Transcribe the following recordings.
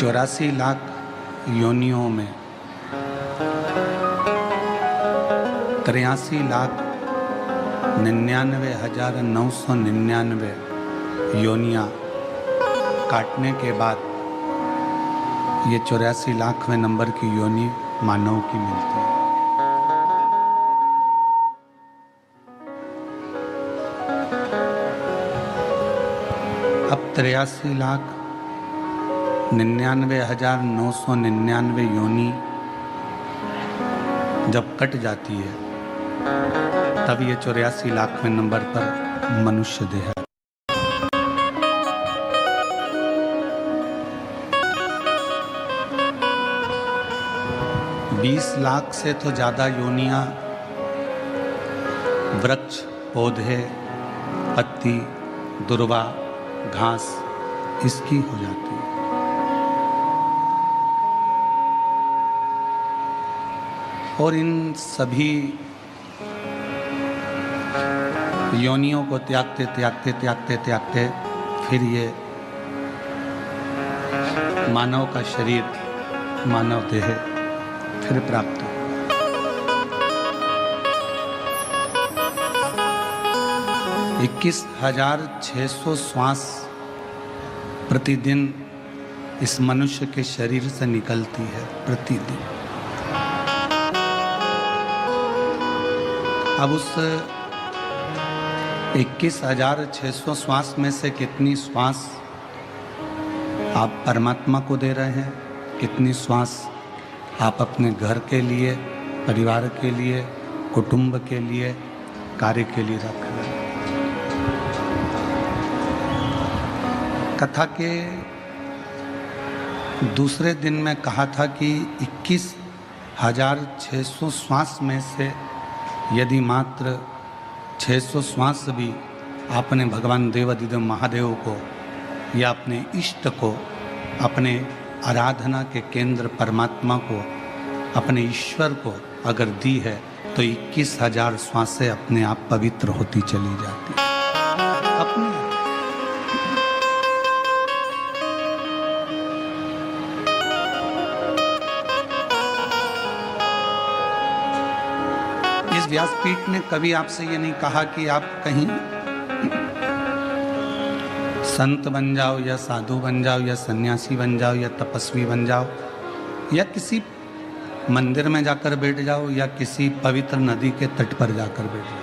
84 लाख योनियों में 83,99,999 योनियां काटने के बाद ये 84 लाखवें नंबर की योनि मानव की मिलती है। अब 83,99,999 योनि जब कट जाती है तब ये 84 लाखवें नंबर पर मनुष्य देह है। बीस लाख से तो ज्यादा योनियां वृक्ष, पौधे, पत्ती, दुर्वा, घास इसकी हो जाती है। और इन सभी योनियों को त्यागते त्यागते त्यागते त्यागते फिर ये मानव का शरीर, मानव देह फिर प्राप्त हो। « 21,600 श्वास प्रतिदिन इस मनुष्य के शरीर से निकलती है प्रतिदिन। अब उस 21,600 श्वास में से कितनी श्वास आप परमात्मा को दे रहे हैं, कितनी श्वास आप अपने घर के लिए, परिवार के लिए, कुटुंब के लिए, कार्य के लिए रख रहे हैं। कथा के दूसरे दिन में कहा था कि 21,600 श्वास में से यदि मात्र 600 श्वास भी आपने भगवान देवाधिदेव महादेव को या अपने इष्ट को, अपने आराधना के केंद्र परमात्मा को, अपने ईश्वर को अगर दी है तो 21,000 श्वासें अपने आप पवित्र होती चली जाती अपने। इस व्यासपीठ ने कभी आपसे ये नहीं कहा कि आप कहीं संत बन जाओ या साधु बन जाओ या सन्यासी बन जाओ या तपस्वी बन जाओ या किसी मंदिर में जाकर बैठ जाओ या किसी पवित्र नदी के तट पर जाकर बैठ जाओ।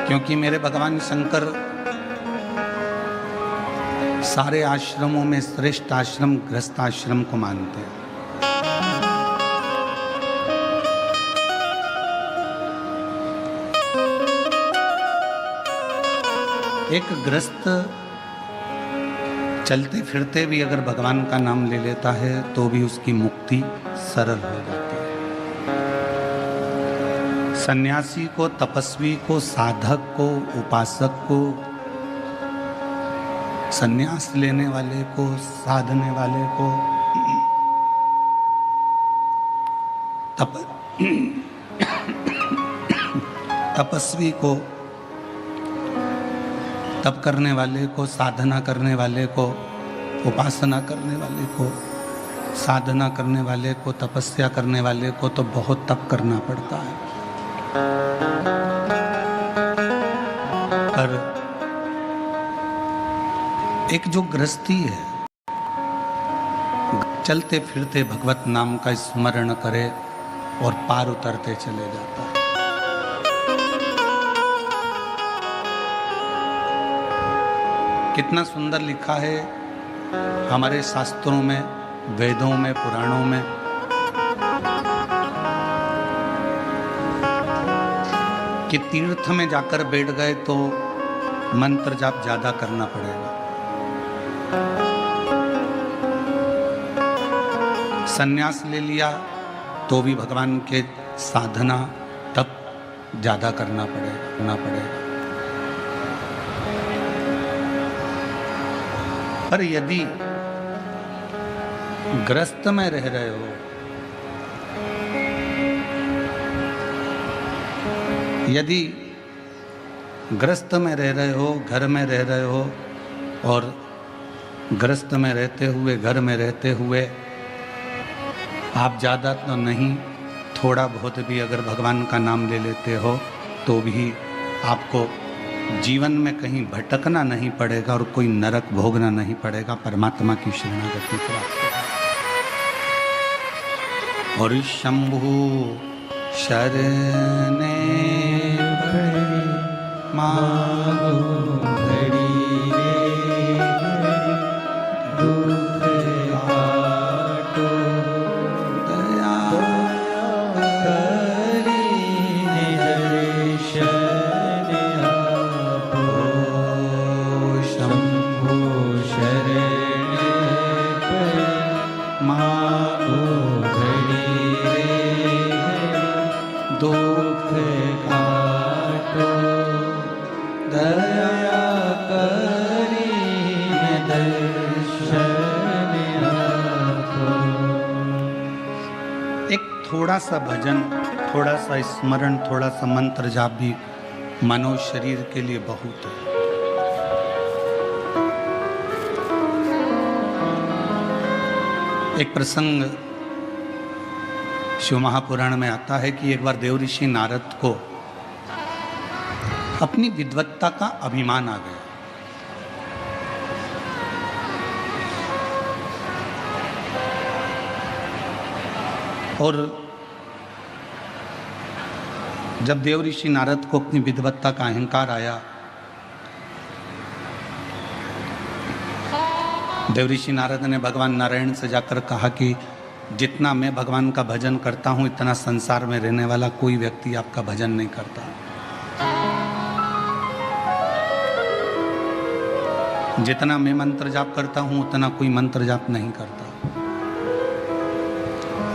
क्योंकि मेरे भगवान शंकर सारे आश्रमों में श्रेष्ठ आश्रम गृहस्थ आश्रम को मानते हैं। एक गृहस्थ चलते फिरते भी अगर भगवान का नाम ले लेता है तो भी उसकी मुक्ति सरल हो जाती है। सन्यासी को, तपस्वी को, साधक को, उपासक को, सन्यास लेने वाले को, साधने वाले को, तपस्वी को, तप करने वाले को, साधना करने वाले को, उपासना करने वाले को, साधना करने वाले को, तपस्या करने वाले को तो बहुत तप करना पड़ता है। पर एक जो गृहस्थी है, चलते फिरते भगवत नाम का स्मरण करे और पार उतरते चले जाता है। कितना सुंदर लिखा है हमारे शास्त्रों में, वेदों में, पुराणों में कि तीर्थ में जाकर बैठ गए तो मंत्र जाप ज्यादा करना पड़ेगा, संन्यास ले लिया तो भी भगवान के साधना तप ज्यादा करना पड़ेगा। पर यदि ग्रस्त में रह रहे हो, यदि ग्रस्त में रह रहे हो, घर में रह रहे हो और गृहस्थ में रहते हुए, घर में रहते हुए आप ज़्यादा तो नहीं, थोड़ा बहुत भी अगर भगवान का नाम ले लेते हो तो भी आपको जीवन में कहीं भटकना नहीं पड़ेगा और कोई नरक भोगना नहीं पड़ेगा, परमात्मा की शरणागति प्राप्त होगी। और शंभु शरणे मांगो घड़ी रे दुख काटो, दया करी दर्शन आपो। शंभु शरणे मांगो घड़ी रे दुख काटो, दया करी दर्शन आपो। एक थोड़ा सा भजन, थोड़ा सा स्मरण, थोड़ा सा मंत्र जाप भी मनो शरीर के लिए बहुत है। एक प्रसंग शिव महापुराण में आता है कि एक बार देव ऋषि नारद को अपनी विद्वत्ता का अभिमान आ गया। और जब देव ऋषि नारद को अपनी विद्वत्ता का अहंकार आया, देव ऋषि नारद ने भगवान नारायण से जाकर कहा कि जितना मैं भगवान का भजन करता हूं, इतना संसार में रहने वाला कोई व्यक्ति आपका भजन नहीं करता। जितना मैं मंत्र जाप करता हूं, उतना कोई मंत्र जाप नहीं करता।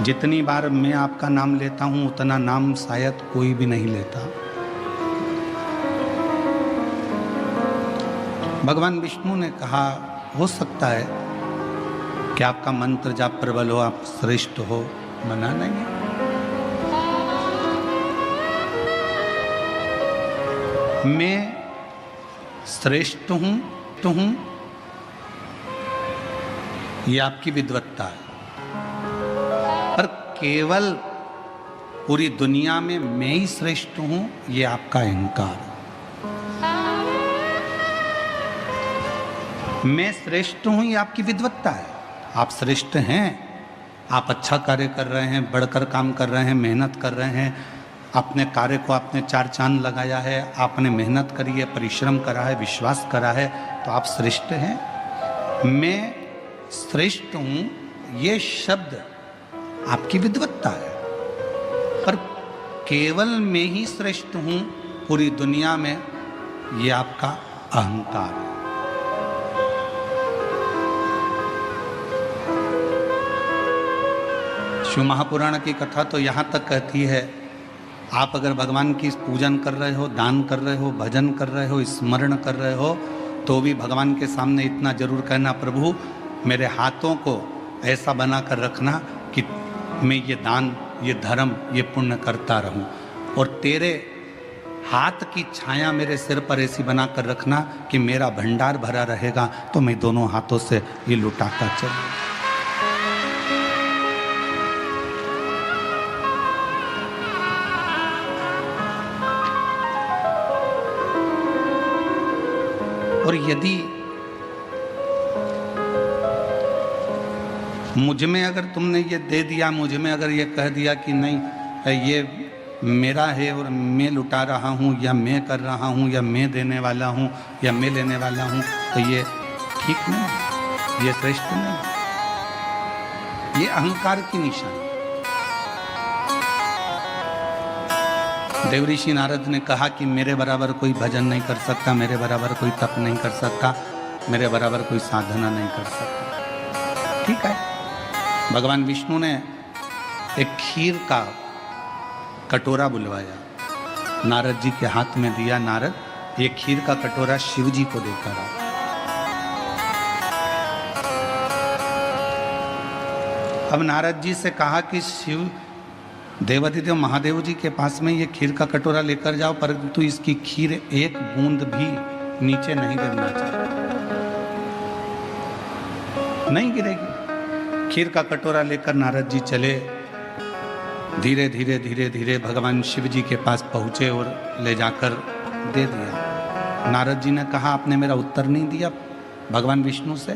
जितनी बार मैं आपका नाम लेता हूं, उतना नाम शायद कोई भी नहीं लेता। भगवान विष्णु ने कहा, हो सकता है कि आपका मंत्र जाप प्रबल हो, आप श्रेष्ठ हो, मना नहीं। मैं श्रेष्ठ हूं ये आपकी विद्वत्ता है, पर केवल पूरी दुनिया में मैं ही श्रेष्ठ हूं ये आपका अहंकार है। मैं श्रेष्ठ हूं ये आपकी विद्वत्ता है। आप श्रेष्ठ हैं, आप अच्छा कार्य कर रहे हैं, बढ़कर काम कर रहे हैं, मेहनत कर रहे हैं, अपने कार्य को आपने चार चांद लगाया है, आपने मेहनत करी है, परिश्रम करा है, विश्वास करा है, तो आप श्रेष्ठ हैं। मैं श्रेष्ठ हूं ये शब्द आपकी विद्वत्ता है, पर केवल मैं ही श्रेष्ठ हूं पूरी दुनिया में ये आपका अहंकार है। शिव महापुराण की कथा तो यहाँ तक कहती है, आप अगर भगवान की पूजन कर रहे हो, दान कर रहे हो, भजन कर रहे हो, स्मरण कर रहे हो, तो भी भगवान के सामने इतना जरूर कहना, प्रभु मेरे हाथों को ऐसा बना कर रखना कि मैं ये दान, ये धर्म, ये पुण्य करता रहूं, और तेरे हाथ की छाया मेरे सिर पर ऐसी बना कर रखना कि मेरा भंडार भरा रहेगा, तो मैं दोनों हाथों से ये लुटाता चलूं। और यदि मुझ में अगर तुमने ये दे दिया, मुझ में अगर ये कह दिया कि नहीं ये मेरा है और मैं लुटा रहा हूँ, या मैं कर रहा हूँ, या मैं देने वाला हूँ, या मैं लेने वाला हूँ, तो ये ठीक नहीं, ये श्रेष्ठ नहीं, ये अहंकार की निशानी। देव ऋषि नारद ने कहा कि मेरे बराबर कोई भजन नहीं कर सकता, मेरे बराबर कोई तप नहीं कर सकता, मेरे बराबर कोई साधना नहीं कर सकता। ठीक है, भगवान विष्णु ने एक खीर का कटोरा बुलवाया, नारद जी के हाथ में दिया। नारद, ये खीर का कटोरा शिव जी को देकर आओ। अब नारद जी से कहा कि शिव देवाधिदेव महादेव जी के पास में ये खीर का कटोरा लेकर जाओ, परंतु इसकी खीर एक बूंद भी नीचे नहीं गिरना चाहिए। नहीं गिरेगी। खीर का कटोरा लेकर नारद जी चले, धीरे धीरे धीरे धीरे भगवान शिव जी के पास पहुंचे और ले जाकर दे दिया। नारद जी ने कहा आपने मेरा उत्तर नहीं दिया भगवान विष्णु से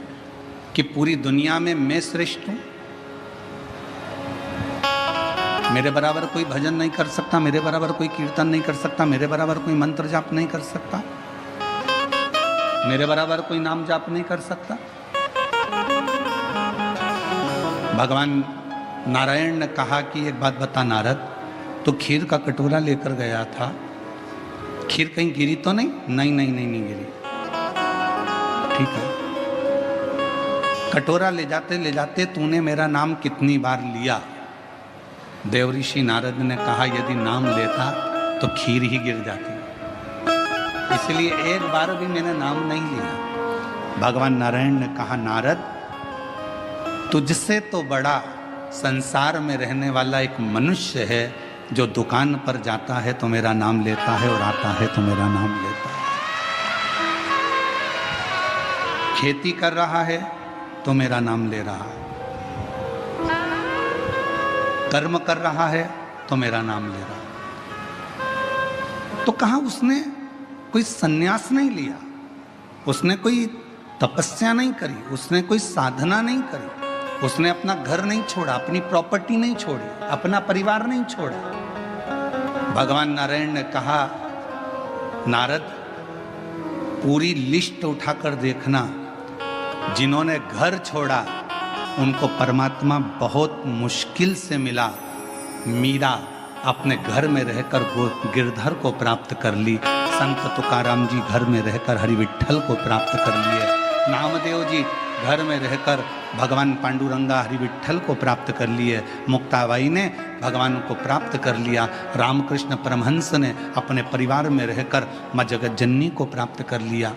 कि पूरी दुनिया में मैं श्रेष्ठ हूं, मेरे बराबर कोई भजन नहीं कर सकता, मेरे बराबर कोई कीर्तन नहीं कर सकता, मेरे बराबर कोई मंत्र जाप नहीं कर सकता, मेरे बराबर कोई नाम जाप नहीं कर सकता। भगवान नारायण ने कहा कि एक बात बता नारद, तो खीर का कटोरा लेकर गया था, खीर कहीं गिरी तो नहीं? नहीं नहीं नहीं नहीं गिरी। ठीक है, कटोरा ले जाते तूने मेरा नाम कितनी बार लिया? देवऋषि नारद ने कहा यदि नाम लेता तो खीर ही गिर जाती, इसलिए एक बार भी मैंने नाम नहीं लिया। भगवान नारायण ने कहा नारद, तुझसे तो बड़ा संसार में रहने वाला एक मनुष्य है जो दुकान पर जाता है तो मेरा नाम लेता है और आता है तो मेरा नाम लेता है, खेती कर रहा है तो मेरा नाम ले रहा है, कर्म कर रहा है तो मेरा नाम ले रहा है। तो कहा उसने कोई सन्यास नहीं लिया, उसने कोई तपस्या नहीं करी, उसने कोई साधना नहीं करी, उसने अपना घर नहीं छोड़ा, अपनी प्रॉपर्टी नहीं छोड़ी, अपना परिवार नहीं छोड़ा। भगवान नारायण ने कहा नारद, पूरी लिस्ट उठाकर देखना, जिन्होंने घर छोड़ा उनको परमात्मा बहुत मुश्किल से मिला। मीरा अपने घर में रहकर गिरधर को प्राप्त कर ली, संत तुकाराम जी घर में रहकर हरि विठ्ठल को प्राप्त कर लिए, नामदेव जी घर में रहकर भगवान पांडुरंगा हरि विठ्ठल को प्राप्त कर लिए, मुक्ताबाई ने भगवान को प्राप्त कर लिया, रामकृष्ण परमहंस ने अपने परिवार में रहकर माँ जगतजननी को प्राप्त कर लिया,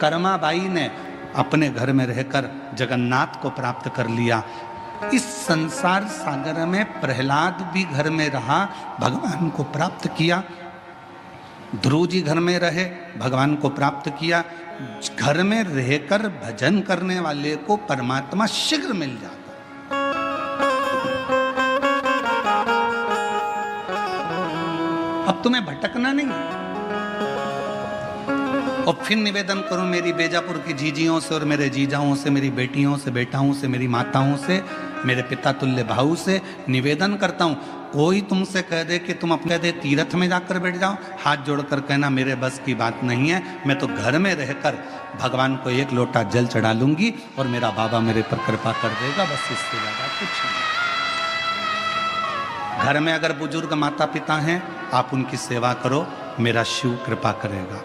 कर्माबाई ने अपने घर में रहकर जगन्नाथ को प्राप्त कर लिया। इस संसार सागर में प्रहलाद भी घर में रहा, भगवान को प्राप्त किया। ध्रुव जी घर में रहे, भगवान को प्राप्त किया। घर में रहकर भजन करने वाले को परमात्मा शीघ्र मिल जाता। अब तुम्हें भटकना नहीं। और फिर निवेदन करूं मेरी बेजापुर की जीजियों से और मेरे जीजाओं से, मेरी बेटियों से, बेटाओं से, मेरी माताओं से, मेरे पिता तुल्य भाऊ से निवेदन करता हूं, कोई तुमसे कह दे कि तुम अपने दे तीर्थ में जाकर बैठ जाओ, हाथ जोड़कर कहना मेरे बस की बात नहीं है, मैं तो घर में रहकर भगवान को एक लोटा जल चढ़ा लूंगी और मेरा बाबा मेरे पर कृपा कर देगा, बस इससे ज्यादा कुछ नहीं। घर में अगर बुजुर्ग माता पिता हैं, आप उनकी सेवा करो, मेरा शिव कृपा करेगा।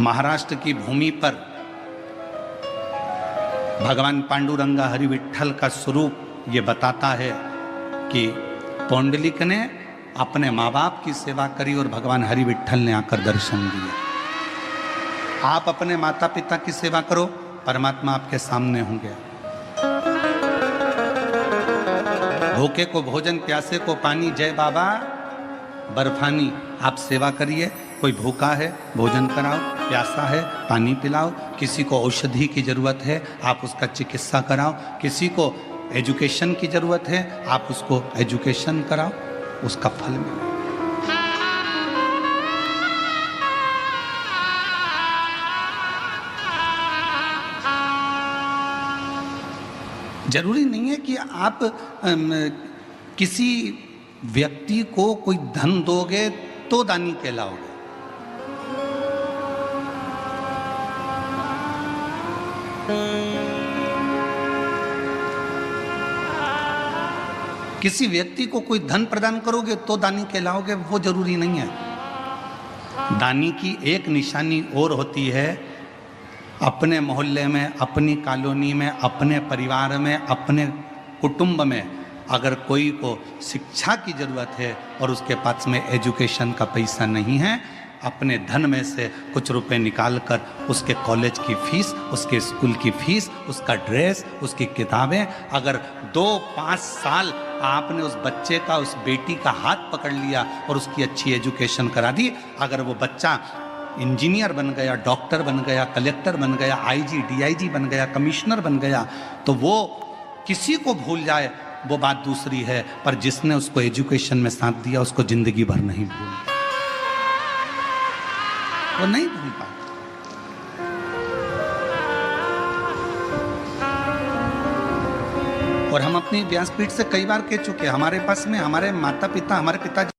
महाराष्ट्र की भूमि पर भगवान पांडुरंगा हरि विठ्ठल का स्वरूप ये बताता है कि पौंडलिक ने अपने माँ बाप की सेवा करी और भगवान हरि विठ्ठल ने आकर दर्शन दिए। आप अपने माता पिता की सेवा करो, परमात्मा आपके सामने होंगे। भूखे को भोजन, प्यासे को पानी, जय बाबा बर्फानी। आप सेवा करिए, कोई भूखा है भोजन कराओ, प्यासा है पानी पिलाओ, किसी को औषधि की जरूरत है आप उसका चिकित्सा कराओ, किसी को एजुकेशन की जरूरत है आप उसको एजुकेशन कराओ, उसका फल मिले। जरूरी नहीं है कि आप किसी व्यक्ति को कोई धन दोगे तो दानी कहलाओगे। किसी व्यक्ति को कोई धन प्रदान करोगे तो दानी कहलाओगे, वो जरूरी नहीं है। दानी की एक निशानी और होती है, अपने मोहल्ले में, अपनी कॉलोनी में, अपने परिवार में, अपने कुटुंब में अगर कोई को शिक्षा की जरूरत है और उसके पास में एजुकेशन का पैसा नहीं है, अपने धन में से कुछ रुपए निकाल कर उसके कॉलेज की फीस, उसके स्कूल की फीस, उसका ड्रेस, उसकी किताबें, अगर 2-5 साल आपने उस बच्चे का, उस बेटी का हाथ पकड़ लिया और उसकी अच्छी एजुकेशन करा दी, अगर वो बच्चा इंजीनियर बन गया, डॉक्टर बन गया, कलेक्टर बन गया, आईजी डीआईजी बन गया, कमिश्नर बन गया, तो वो किसी को भूल जाए वो बात दूसरी है, पर जिसने उसको एजुकेशन में साथ दिया उसको जिंदगी भर नहीं भूलता, वो नहीं भूल पाता। और हम अपनी व्यासपीठ से कई बार कह चुके हैं, हमारे पास में हमारे माता पिता, हमारे पिताजी